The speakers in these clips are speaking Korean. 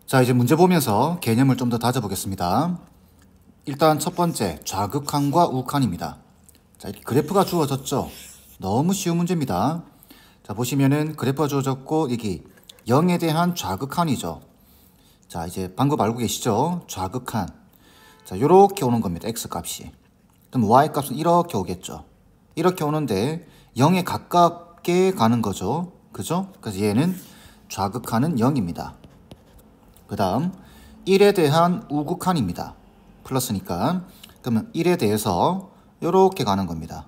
자, 이제 문제 보면서 개념을 좀 더 다져보겠습니다. 일단 첫 번째, 좌극한과 우극한입니다. 자, 이렇게 그래프가 주어졌죠? 너무 쉬운 문제입니다. 자, 보시면은 그래프가 주어졌고, 여기 0에 대한 좌극한이죠. 자, 이제 방법 알고 계시죠? 좌극한. 자, 요렇게 오는 겁니다. X값이. 그럼 Y값은 이렇게 오겠죠. 이렇게 오는데 0에 가깝게 가는 거죠. 그죠? 그래서 얘는 좌극한은 0입니다. 그 다음 1에 대한 우극한입니다. 플러스니까 그러면 1에 대해서 이렇게 가는 겁니다.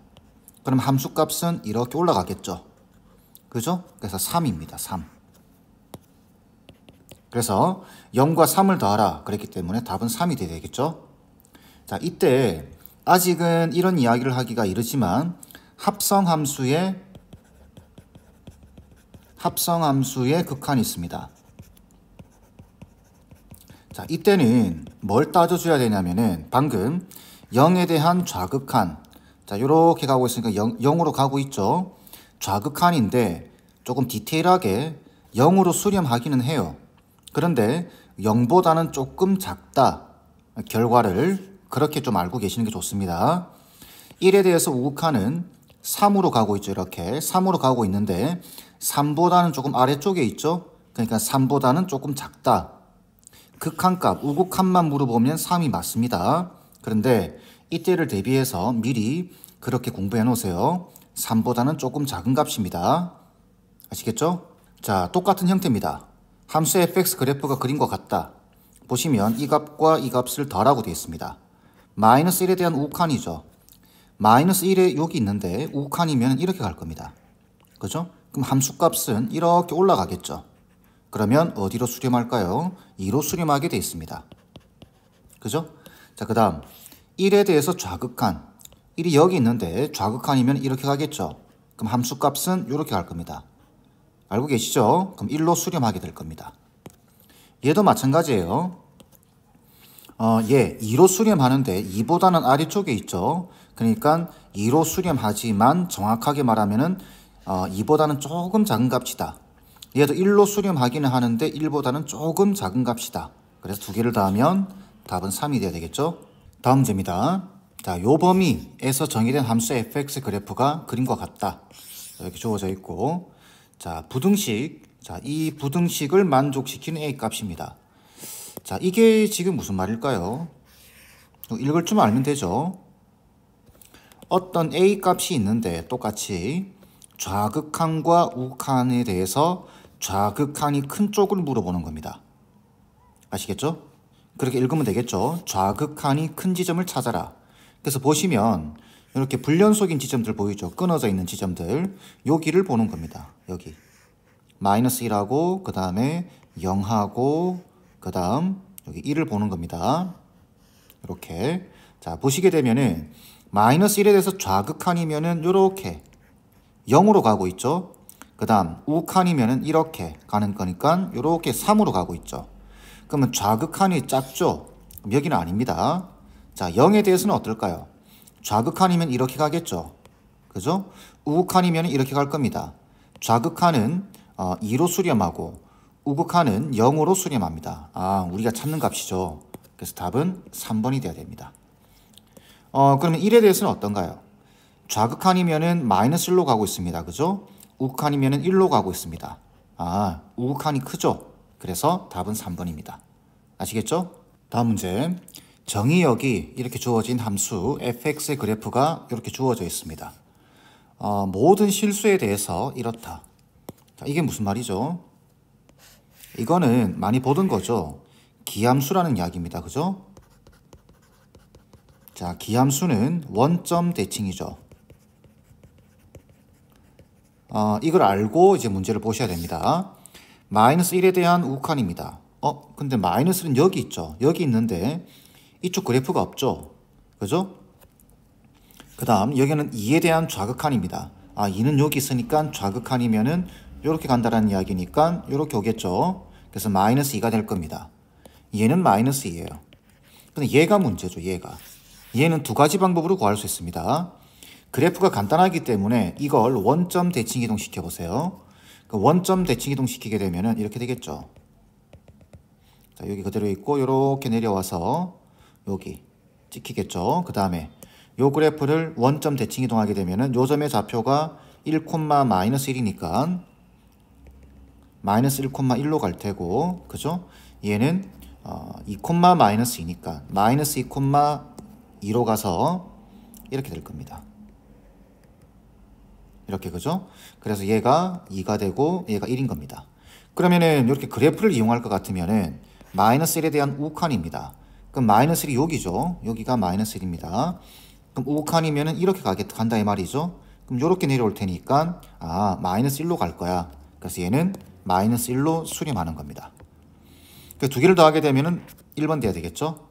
그럼 함수값은 이렇게 올라가겠죠. 그죠? 그래서 3입니다. 3. 그래서 0과 3을 더하라 그랬기 때문에 답은 3이 되겠죠. 자, 이때 아직은 이런 이야기를 하기가 이르지만 합성함수의 극한이 있습니다. 자, 이때는 뭘 따져줘야 되냐면은 방금 0에 대한 좌극한, 자, 요렇게 가고 있으니까 0으로 가고 있죠. 좌극한인데 조금 디테일하게 0으로 수렴하기는 해요. 그런데 0보다는 조금 작다. 결과를 그렇게 좀 알고 계시는 게 좋습니다. 1에 대해서 우극한은 3으로 가고 있죠. 이렇게 3으로 가고 있는데 3보다는 조금 아래쪽에 있죠. 그러니까 3보다는 조금 작다. 극한값, 우극한만 물어보면 3이 맞습니다. 그런데 이때를 대비해서 미리 그렇게 공부해 놓으세요. 3보다는 조금 작은 값입니다. 아시겠죠? 자, 똑같은 형태입니다. 함수 fx 그래프가 그린 것 같다. 보시면 이 값과 이 값을 더하라고 되어 있습니다. 마이너스 1에 대한 우극한이죠. 마이너스 1에 여기 있는데 우극한이면 이렇게 갈 겁니다. 그죠? 그럼 함수값은 이렇게 올라가겠죠. 그러면 어디로 수렴할까요? 2로 수렴하게 되어 있습니다. 그죠? 자, 그 다음 1에 대해서 좌극한. 1이 여기 있는데 좌극한이면 이렇게 가겠죠. 그럼 함수값은 이렇게 갈 겁니다. 알고 계시죠? 그럼 1로 수렴하게 될 겁니다. 얘도 마찬가지예요. 얘 2로 수렴하는데 2보다는 아래쪽에 있죠. 그러니까 2로 수렴하지만 정확하게 말하면은 2보다는 조금 작은 값이다. 얘도 1로 수렴하기는 하는데 1보다는 조금 작은 값이다. 그래서 두 개를 더하면 답은 3이 돼야 되겠죠. 다음 문제입니다. 자, 요 범위에서 정의된 함수 fx 그래프가 그림과 같다. 이렇게 주어져 있고, 자, 부등식. 자, 이 부등식을 만족시키는 a 값입니다. 자, 이게 지금 무슨 말일까요? 읽을 줄 알면 되죠. 어떤 a 값이 있는데 똑같이 좌극한과 우극한에 대해서 좌극한이 큰 쪽을 물어보는 겁니다. 아시겠죠? 그렇게 읽으면 되겠죠. 좌극한이 큰 지점을 찾아라. 그래서 보시면 이렇게 불연속인 지점들 보이죠? 끊어져 있는 지점들. 여기를 보는 겁니다. 여기. 마이너스 1하고 그 다음에 0하고 그 다음 여기 1을 보는 겁니다. 이렇게. 자, 보시게 되면은 마이너스 1에 대해서 좌극한이면은 이렇게 0으로 가고 있죠. 그 다음 우극한이면은 이렇게 가는 거니까 이렇게 3으로 가고 있죠. 그러면 좌극한이 작죠? 그럼 여기는 아닙니다. 자, 0에 대해서는 어떨까요? 좌극한이면 이렇게 가겠죠. 그죠? 우극한이면 이렇게 갈 겁니다. 좌극한은 2로 수렴하고 우극한은 0으로 수렴합니다. 아, 우리가 찾는 값이죠. 그래서 답은 3번이 돼야 됩니다. 그러면 1에 대해서는 어떤가요? 좌극한이면은 마이너스 1로 가고 있습니다. 그죠? 우극한이면은 1로 가고 있습니다. 아, 우극한이 크죠? 그래서 답은 3번입니다. 아시겠죠? 다음 문제. 정의역이 이렇게 주어진 함수 fx의 그래프가 이렇게 주어져 있습니다. 모든 실수에 대해서 이렇다. 자, 이게 무슨 말이죠? 이거는 많이 보던 거죠. 기함수라는 이야기입니다. 그죠? 자, 기함수는 원점 대칭이죠. 이걸 알고 이제 문제를 보셔야 됩니다. 마이너스 1에 대한 우극한입니다. 근데 마이너스는 여기 있죠. 여기 있는데 이쪽 그래프가 없죠. 그죠? 그 다음 여기는 2에 대한 좌극한입니다. 2는 여기 있으니까 좌극한이면은 이렇게 간다라는 이야기니까 이렇게 오겠죠. 그래서 마이너스 2가 될 겁니다. 얘는 마이너스 2예요. 근데 얘가 문제죠. 얘는 두 가지 방법으로 구할 수 있습니다. 그래프가 간단하기 때문에 이걸 원점 대칭 이동 시켜보세요. 그 원점 대칭 이동 시키게 되면 이렇게 되겠죠. 자, 여기 그대로 있고 이렇게 내려와서 여기 찍히겠죠. 그 다음에 요 그래프를 원점 대칭 이동하게 되면은 요 점의 좌표가 1,-1이니까 마이너스 1,1로 갈 테고, 그죠? 얘는 2,-2니까 마이너스 2,2로 가서 이렇게 될 겁니다. 이렇게, 그죠? 그래서 얘가 2가 되고 얘가 1인 겁니다. 그러면은 이렇게 그래프를 이용할 것 같으면은 마이너스 1에 대한 우칸입니다. 그럼 마이너스 1이 여기죠. 여기가 마이너스 1입니다. 그럼 우칸이면은 이렇게 간다 이 말이죠. 그럼 이렇게 내려올 테니까 마이너스 1로 갈 거야. 그래서 얘는 마이너스 1로 수렴하는 겁니다. 그 두 개를 더하게 되면은 1번 돼야 되겠죠.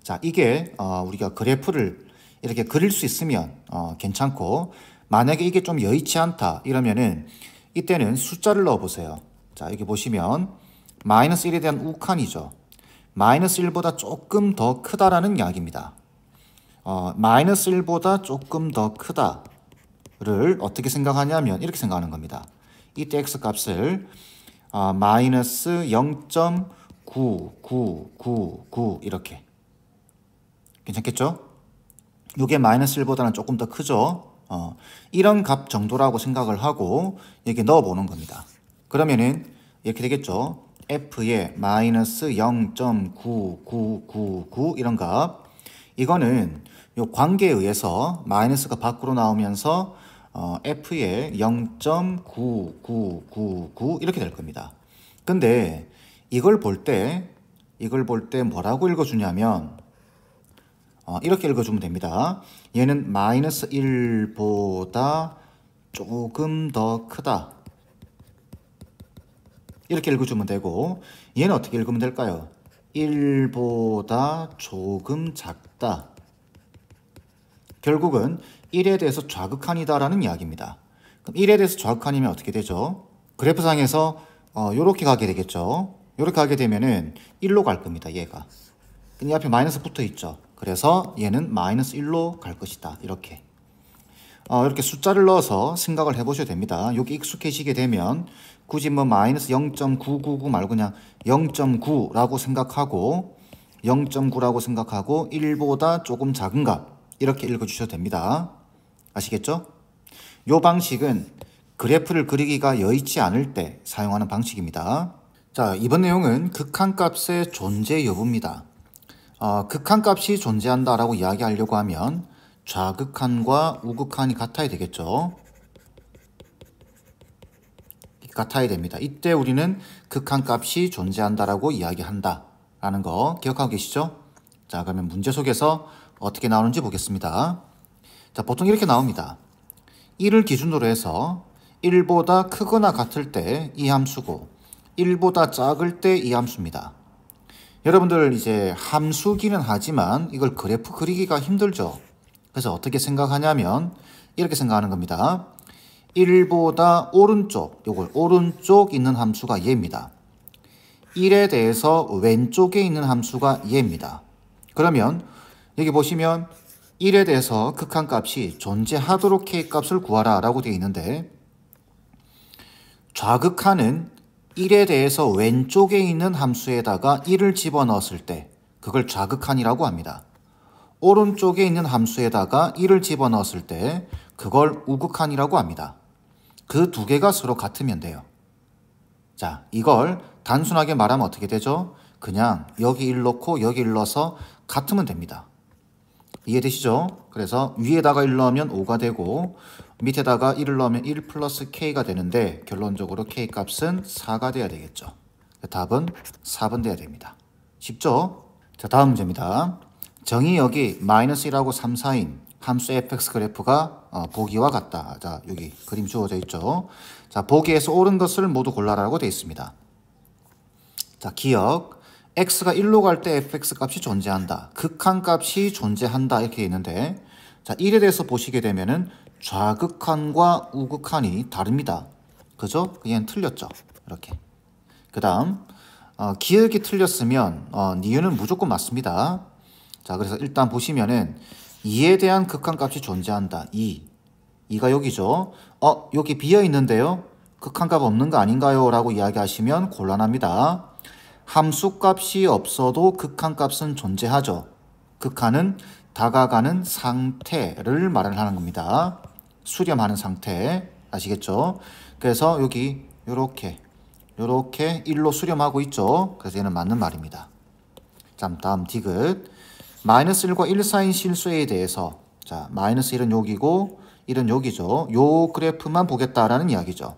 자, 이게 우리가 그래프를 이렇게 그릴 수 있으면 괜찮고, 만약에 이게 좀 여의치 않다 이러면은 이때는 숫자를 넣어 보세요. 자, 여기 보시면 마이너스 1에 대한 우칸이죠. 마이너스 1보다 조금 더 크다라는 이야기입니다. 마이너스 1보다 조금 더 크다를 어떻게 생각하냐면 이렇게 생각하는 겁니다. 이때 x 값을 마이너스 0.9999 이렇게. 괜찮겠죠? 이게 마이너스 1보다는 조금 더 크죠? 이런 값 정도라고 생각을 하고 여기 넣어 보는 겁니다. 그러면은 이렇게 되겠죠? f의 마이너스 0.9999 이런 값, 이거는 요 관계에 의해서 마이너스가 밖으로 나오면서 f의 0.9999 이렇게 될 겁니다. 근데 이걸 볼 때 뭐라고 읽어주냐면 이렇게 읽어주면 됩니다. 얘는 마이너스 1보다 조금 더 크다. 이렇게 읽어주면 되고, 얘는 어떻게 읽으면 될까요? 1보다 조금 작다. 결국은 1에 대해서 좌극한이다라는 이야기입니다. 그럼 1에 대해서 좌극한이면 어떻게 되죠? 그래프상에서 요렇게 가게 되겠죠. 요렇게 가게 되면은 1로 갈 겁니다. 얘가. 근데 앞에 마이너스 붙어 있죠. 그래서 얘는 마이너스 1로 갈 것이다. 이렇게. 이렇게 숫자를 넣어서 생각을 해보셔도 됩니다. 여기 익숙해지게 되면 굳이 뭐 마이너스 0.999 말고 그냥 0.9라고 생각하고 1보다 조금 작은 값 이렇게 읽어주셔도 됩니다. 아시겠죠? 이 방식은 그래프를 그리기가 여의치 않을 때 사용하는 방식입니다. 자, 이번 내용은 극한값의 존재 여부입니다. 극한값이 존재한다라고 이야기하려고 하면 좌극한과 우극한이 같아야 되겠죠. 같아야 됩니다. 이때 우리는 극한값이 존재한다라고 이야기한다라는 거 기억하고 계시죠? 자, 그러면 문제 속에서 어떻게 나오는지 보겠습니다. 자, 보통 이렇게 나옵니다. 1을 기준으로 해서 1보다 크거나 같을 때 이 함수고 1보다 작을 때 이 함수입니다. 여러분들 이제 함수기는 하지만 이걸 그래프 그리기가 힘들죠. 그래서 어떻게 생각하냐면 이렇게 생각하는 겁니다. 1보다 오른쪽, 요걸 오른쪽 있는 함수가 얘입니다. 1에 대해서 왼쪽에 있는 함수가 얘입니다. 그러면 여기 보시면 1에 대해서 극한값이 존재하도록 K값을 구하라 라고 되어 있는데, 좌극한은 1에 대해서 왼쪽에 있는 함수에다가 1을 집어넣었을 때 그걸 좌극한이라고 합니다. 오른쪽에 있는 함수에다가 1을 집어넣었을 때 그걸 우극한이라고 합니다. 그 두 개가 서로 같으면 돼요. 자, 이걸 단순하게 말하면 어떻게 되죠? 그냥 여기 1 넣고 여기 1 넣어서 같으면 됩니다. 이해되시죠? 그래서 위에다가 1 넣으면 5가 되고 밑에다가 1을 넣으면 1 플러스 K가 되는데 결론적으로 K값은 4가 돼야 되겠죠. 답은 4번 돼야 됩니다. 쉽죠? 자, 다음 문제입니다. 정의 여기 마이너스 1하고 3, 4인 함수 fx 그래프가 보기와 같다. 자, 여기 그림 주어져 있죠. 자, 보기에서 옳은 것을 모두 골라라고 되어 있습니다. 자, 기억. x가 1로 갈 때 fx 값이 존재한다. 극한값이 존재한다. 이렇게 있는데, 자, 1에 대해서 보시게 되면은 좌극한과 우극한이 다릅니다. 그죠? 얘는 틀렸죠. 이렇게. 그 다음, 기억이 틀렸으면, 니은은 무조건 맞습니다. 자, 그래서 일단 보시면은 2에 대한 극한값이 존재한다. 2가 여기죠. 여기 비어 있는데요. 극한값 없는 거 아닌가요? 라고 이야기하시면 곤란합니다. 함수값이 없어도 극한값은 존재하죠. 극한은 다가가는 상태를 말하는 겁니다. 수렴하는 상태. 아시겠죠? 그래서 여기 요렇게 1로 수렴하고 있죠. 그래서 얘는 맞는 말입니다. 자, 다음 디귿. 마이너스 1과 1 사이인 실수에 대해서, 자, 마이너스 1은 여기고 1은 여기죠. 요 그래프만 보겠다라는 이야기죠.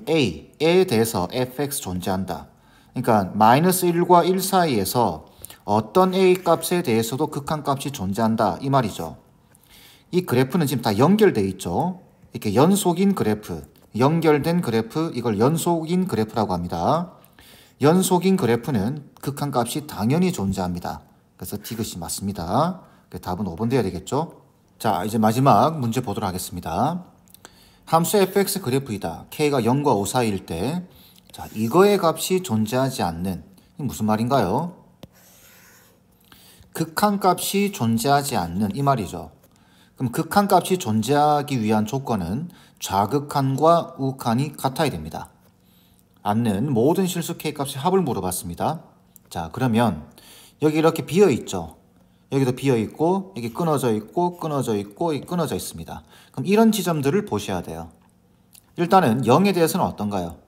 A에 대해서 fx 존재한다. 그러니까 마이너스 1과 1 사이에서 어떤 A 값에 대해서도 극한값이 존재한다 이 말이죠. 이 그래프는 지금 다 연결되어 있죠. 이렇게 연속인 그래프, 연결된 그래프, 이걸 연속인 그래프라고 합니다. 연속인 그래프는 극한값이 당연히 존재합니다. 그래서 디귿이 맞습니다. 답은 5번 돼야 되겠죠. 자, 이제 마지막 문제 보도록 하겠습니다. 함수 fx 그래프이다. k가 0과 5 사이일 때, 자, 이거의 값이 존재하지 않는, 이 무슨 말인가요? 극한값이 존재하지 않는 이 말이죠. 그럼 극한값이 존재하기 위한 조건은 좌극한과 우극한이 같아야 됩니다. 않는 모든 실수 k값의 합을 물어봤습니다. 자, 그러면 여기 이렇게 비어 있죠. 여기도 비어 있고, 여기 끊어져 있고, 끊어져 있고, 끊어져 있습니다. 그럼 이런 지점들을 보셔야 돼요. 일단은 0에 대해서는 어떤가요?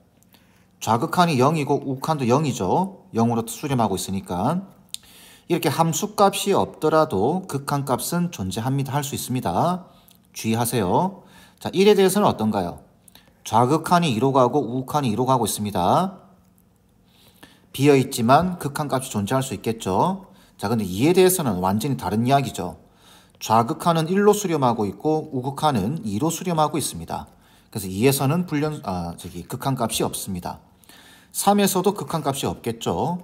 좌극한이 0이고 우극한도 0이죠. 0으로 수렴하고 있으니까. 이렇게 함수값이 없더라도 극한값은 존재합니다. 할 수 있습니다. 주의하세요. 자, 1에 대해서는 어떤가요? 좌극한이 2로 가고 우극한이 2로 가고 있습니다. 비어있지만 극한값이 존재할 수 있겠죠. 자, 근데 2에 대해서는 완전히 다른 이야기죠. 좌극한은 1로 수렴하고 있고 우극한은 2로 수렴하고 있습니다. 그래서 2에서는 극한값이 없습니다. 3에서도 극한값이 없겠죠.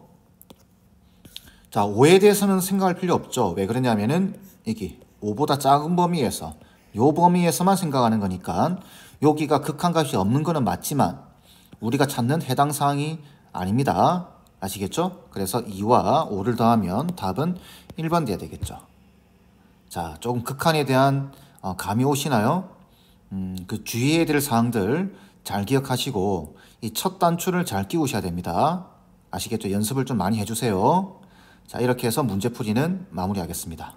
자, 5에 대해서는 생각할 필요 없죠. 왜 그러냐면은 여기 5보다 작은 범위에서 요 범위에서만 생각하는 거니까 여기가 극한값이 없는 거는 맞지만 우리가 찾는 해당 사항이 아닙니다. 아시겠죠? 그래서 2와 5를 더하면 답은 1번 돼야 되겠죠. 자, 조금 극한에 대한 감이 오시나요? 그 주의해야 될 사항들 잘 기억하시고 이 첫 단추를 잘 끼우셔야 됩니다. 아시겠죠? 연습을 좀 많이 해주세요. 자, 이렇게 해서 문제풀이는 마무리하겠습니다.